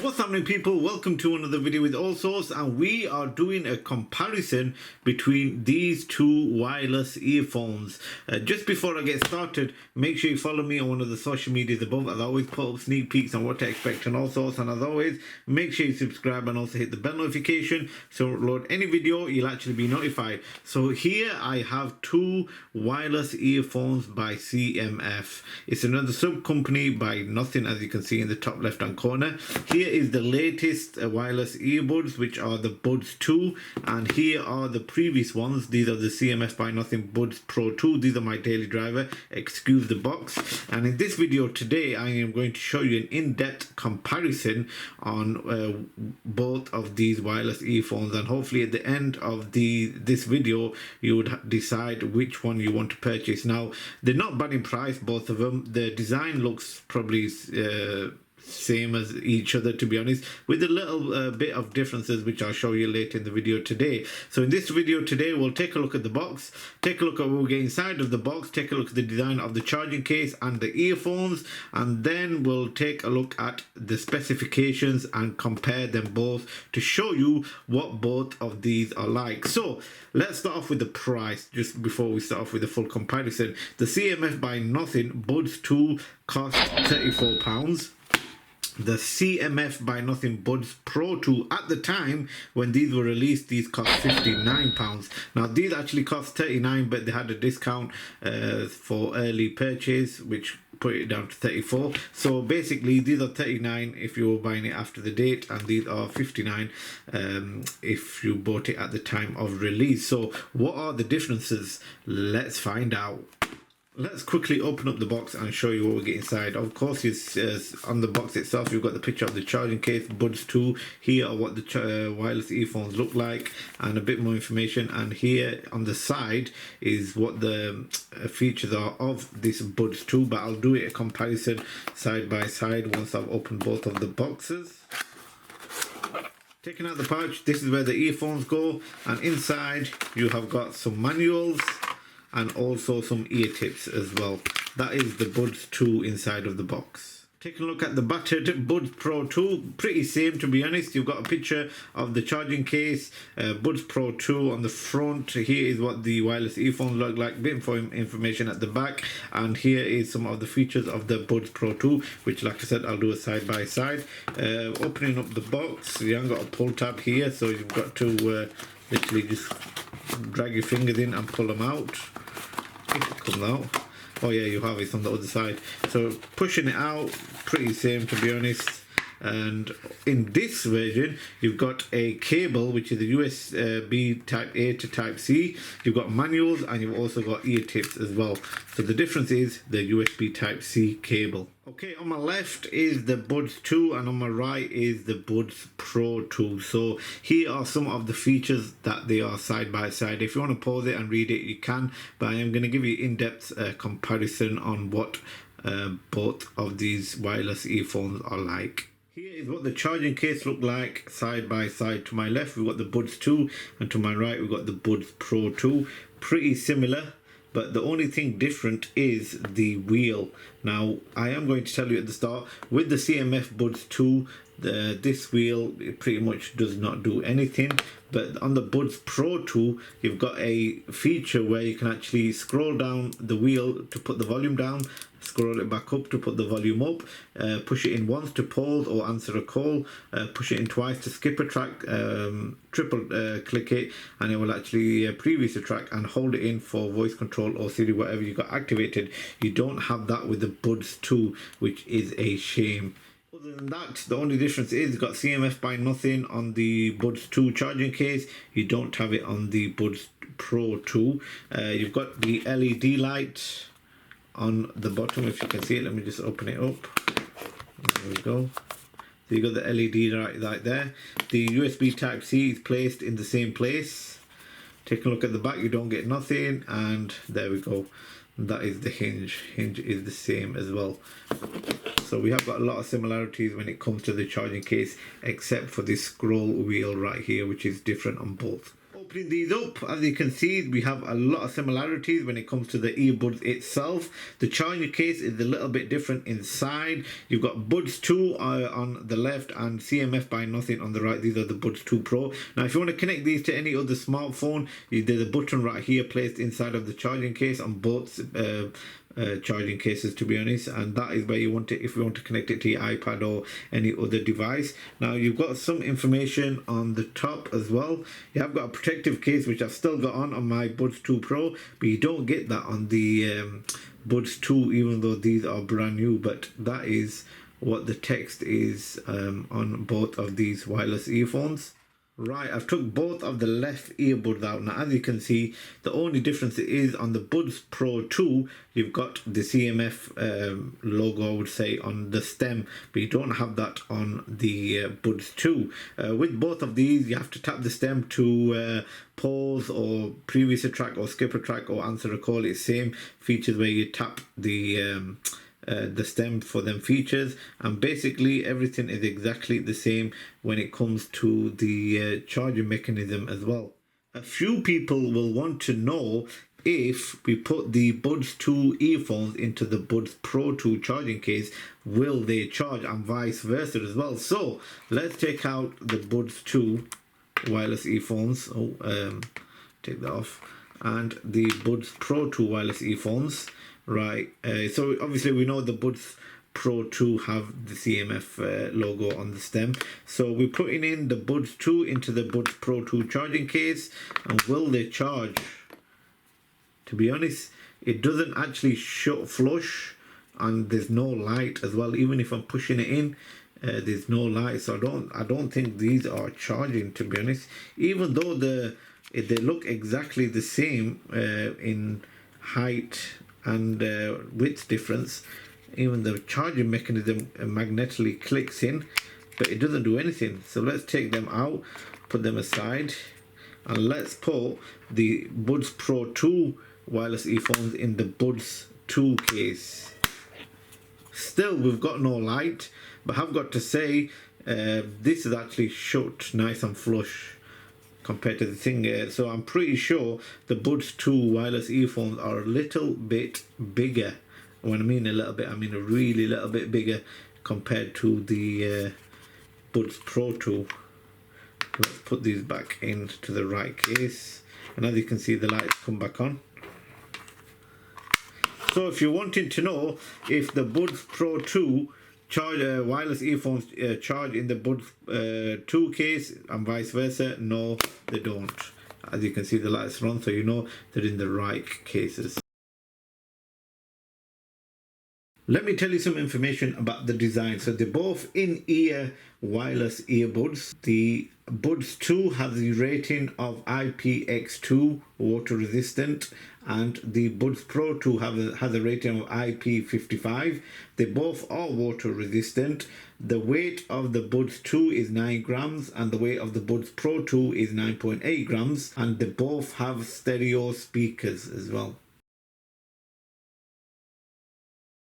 What's happening, people? Welcome to another video with Allsortzz, and we are doing a comparison between these two wireless earphones. Just before I get started, make sure you follow me on one of the social medias above, as I always put up sneak peeks on what to expect on Allsortzz. And as always, make sure you subscribe and also hit the bell notification so when I upload any video you'll actually be notified. So here I have two wireless earphones by CMF. It's another sub company by Nothing, as you can see in the top left hand corner. Here is the latest wireless earbuds, which are the Buds 2, and here are the previous ones. These are the CMF By Nothing Buds Pro 2. These are my daily driver, excuse the box. And in this video today, I am going to show you an in-depth comparison on both of these wireless earphones, and hopefully at the end of this video you would decide which one you want to purchase. Now, they're not bad in price, both of them. The design looks probably same as each other, to be honest, with a little bit of differences which I'll show you later in the video today. So in this video today, we'll take a look at the box, take a look at what we get inside of the box, take a look at the design of the charging case and the earphones, and then we'll take a look at the specifications and compare them both to show you what both of these are like. So let's start off with the price just before we start off with the full comparison. The CMF By Nothing Buds 2 cost £34. The CMF By Nothing Buds Pro 2, at the time when these were released, these cost £59. Now these actually cost £39, but they had a discount for early purchase, which put it down to 34. So basically these are 39 if you were buying it after the date, and these are 59 if you bought it at the time of release. So what are the differences? Let's find out. Let's quickly open up the box and show you what we get inside. Of course, it's on the box itself, you've got the picture of the charging case, Buds 2. Here are what the wireless earphones look like, and a bit more information. And here on the side is what the features are of this Buds 2. But I'll do it a comparison side by side once I've opened both of the boxes. Taking out the pouch, this is where the earphones go, and inside you have got some manuals and also some ear tips as well. That is the Buds 2 inside of the box. Taking a look at the battered Buds Pro 2, pretty same, to be honest. You've got a picture of the charging case, Buds Pro 2 on the front. Here is what the wireless earphones look like, bit more information at the back, and here is some of the features of the Buds Pro 2, which, like I said, I'll do a side by side. Opening up the box, you haven't got a pull tab here, so you've got to literally just drag your fingers in and pull them out. It comes out. Oh yeah, you have it on the other side. So pushing it out, pretty same, to be honest. And in this version, you've got a cable, which is a USB type A to type C. You've got manuals, and you've also got ear tips as well. So the difference is the USB type C cable. Okay, on my left is the Buds 2, and on my right is the Buds Pro 2. So here are some of the features that they are side by side. If you want to pause it and read it, you can, but I am going to give you in-depth comparison on what both of these wireless earphones are like. Here is what the charging case look like side by side. To my left we've got the Buds 2, and to my right we've got the Buds Pro 2. Pretty similar, but the only thing different is the wheel. Now, I am going to tell you at the start, with the CMF Buds 2, this wheel, it pretty much does not do anything. But on the Buds Pro 2, you've got a feature where you can actually scroll down the wheel to put the volume down, scroll it back up to put the volume up, push it in once to pause or answer a call, push it in twice to skip a track, triple click it and it will actually previous a track, and hold it in for voice control or Siri, whatever you got activated. You don't have that with the Buds 2, which is a shame. Other than that, the only difference is you've got CMF By Nothing on the Buds 2 charging case. You don't have it on the Buds Pro 2. You've got the LED light on the bottom, if you can see it. Let me just open it up. There we go. So you got the LED right there. The USB type C is placed in the same place. Take a look at the back, you don't get nothing, and there we go. That is the hinge. Hinge is the same as well. So we have got a lot of similarities when it comes to the charging case, except for this scroll wheel right here, which is different on both. Opening these up, as you can see, we have a lot of similarities when it comes to the earbuds itself. The charging case is a little bit different inside. You've got Buds 2 on the left and CMF By Nothing on the right. These are the Buds 2 Pro. Now, if you want to connect these to any other smartphone, there's a button right here placed inside of the charging case on both charging cases, to be honest, and that is where you want it if you want to connect it to your iPad or any other device. Now, you've got some information on the top as well. You have got a protective case, which I've still got on my Buds 2 Pro, but you don't get that on the Buds 2, even though these are brand new. But that is what the text is on both of these wireless earphones. Right, I've took both of the left earbuds out. Now, as you can see, the only difference is on the Buds Pro 2, you've got the CMF logo, I would say, on the stem, but you don't have that on the Buds 2. With both of these, you have to tap the stem to pause or previous a track or skip a track or answer a call. It's same features where you tap the stem for them features, and basically everything is exactly the same when it comes to the charging mechanism as well. A few people will want to know if we put the Buds 2 earphones into the Buds Pro 2 charging case, will they charge, and vice versa as well. So let's take out the Buds 2 wireless earphones. Take that off, and the Buds Pro 2 wireless earphones. Right, so obviously we know the Buds Pro 2 have the CMF logo on the stem. So we're putting in the Buds 2 into the Buds Pro 2 charging case, and will they charge? To be honest, it doesn't actually flush, and there's no light as well. Even if I'm pushing it in, there's no light. So I don't think these are charging, to be honest. Even though they look exactly the same in height and width difference, even the charging mechanism magnetically clicks in, but it doesn't do anything. So let's take them out, put them aside, and let's put the Buds Pro 2 wireless earphones in the Buds 2 case. Still, we've got no light, but I've got to say this is actually shut nice and flush compared to the thing. So I'm pretty sure the Buds 2 wireless earphones are a little bit bigger. When I mean a little bit, I mean a really little bit bigger compared to the Buds Pro 2. Let's put these back into the right case, and as you can see, the lights come back on. So if you're wanting to know if the Buds Pro 2 wireless earphones charge in the Buds 2 case and vice versa, no, they don't. As you can see, the lights are on, so you know they're in the right cases. Let me tell you some information about the design. So they're both in-ear wireless earbuds. The Buds 2 has the rating of IPX2 water resistant, and the Buds Pro 2 has a rating of IP55. They both are water resistant. The weight of the Buds 2 is 9 grams and the weight of the Buds Pro 2 is 9.8 grams, and they both have stereo speakers as well.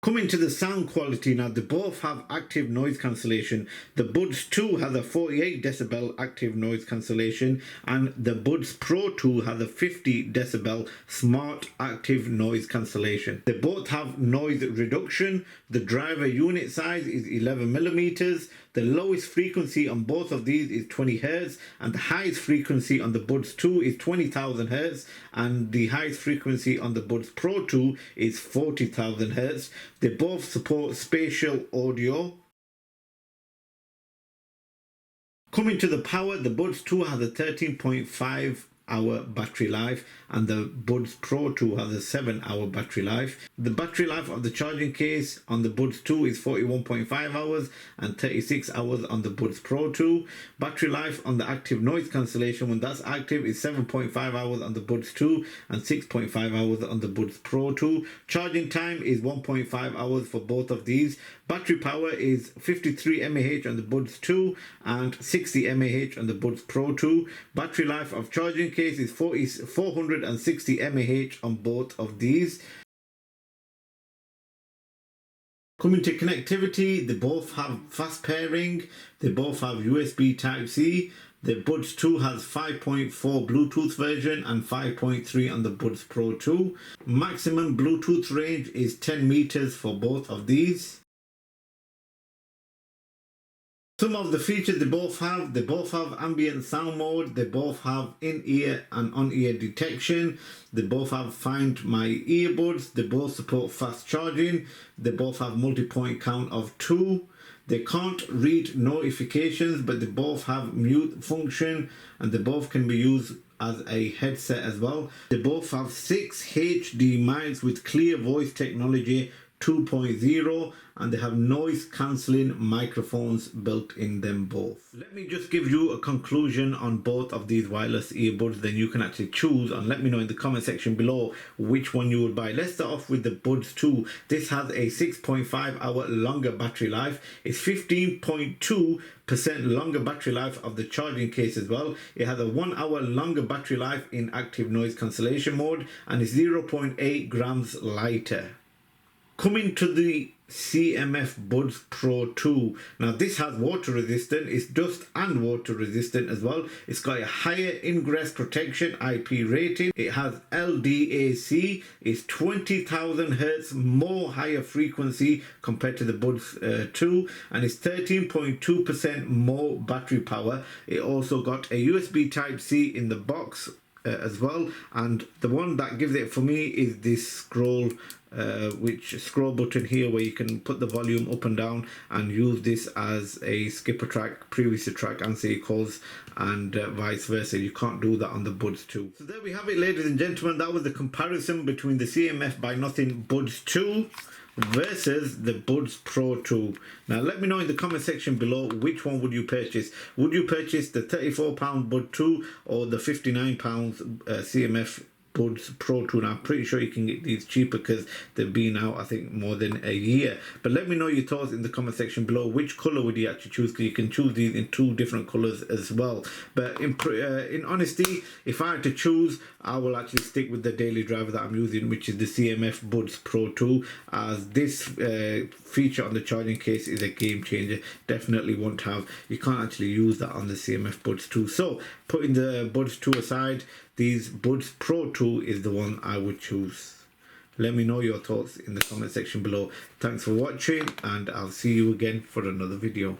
Coming to the sound quality now, they both have active noise cancellation. The Buds 2 has a 48 decibel active noise cancellation, and the Buds Pro 2 has a 50 decibel smart active noise cancellation. They both have noise reduction. The driver unit size is 11 millimeters. The lowest frequency on both of these is 20 Hz, and the highest frequency on the Buds 2 is 20,000 Hz, and the highest frequency on the Buds Pro 2 is 40,000 Hz. They both support spatial audio. Coming to the power, the Buds 2 has a 13.5 hour battery life, and the Buds Pro 2 has a 7-hour battery life. The battery life of the charging case on the Buds 2 is 41.5 hours and 36 hours on the Buds Pro 2. Battery life on the active noise cancellation, when that's active, is 7.5 hours on the Buds 2 and 6.5 hours on the Buds Pro 2. Charging time is 1.5 hours for both of these. Battery power is 53 mAh on the Buds 2 and 60 mAh on the Buds Pro 2. Battery life of charging case is 460 mAh on both of these. Coming to connectivity, they both have fast pairing, they both have USB Type-C, The Buds 2 has 5.4 Bluetooth version and 5.3 on the Buds Pro 2. Maximum Bluetooth range is 10 meters for both of these. Some of the features they both have ambient sound mode, they both have in-ear and on-ear detection, they both have Find My Earbuds, they both support fast charging, they both have multi-point count of 2. They can't read notifications, but they both have mute function and they both can be used as a headset as well. They both have 6 HD mics with clear voice technology 2.0 and they have noise cancelling microphones built in them both. Let me just give you a conclusion on both of these wireless earbuds, then you can actually choose and let me know in the comment section below which one you would buy. Let's start off with the Buds 2. This has a 6.5 hour longer battery life. It's 15.2% longer battery life of the charging case as well. It has a 1 hour longer battery life in active noise cancellation mode and is 0.8 grams lighter. Coming to the CMF Buds Pro 2. Now this has water resistant, it's dust and water resistant as well. It's got a higher ingress protection IP rating. It has LDAC, it's 20,000 Hertz more higher frequency compared to the Buds 2 and it's 13.2% more battery power. It also got a USB Type-C in the box as well, and the one that gives it for me is this scroll button here where you can put the volume up and down and use this as a skipper track, previous track and say calls and vice versa. You can't do that on the Buds 2. So there we have it, ladies and gentlemen. That was the comparison between the CMF By Nothing Buds 2 versus the Buds Pro 2. Now let me know in the comment section below which one would you purchase. Would you purchase the £34 Bud 2 or the £59 CMF Buds Pro 2? Now I'm pretty sure you can get these cheaper because they've been out I think more than a year. But let me know your thoughts in the comment section below. Which color would you actually choose? Because you can choose these in 2 different colors as well. But in honesty, if I had to choose, I will actually stick with the daily driver that I'm using, which is the CMF Buds Pro 2, as this feature on the charging case is a game changer. Definitely won't have, you can't actually use that on the CMF Buds 2. So putting the Buds 2 aside, these Buds Pro 2 is the one I would choose. Let me know your thoughts in the comment section below. Thanks for watching and I'll see you again for another video.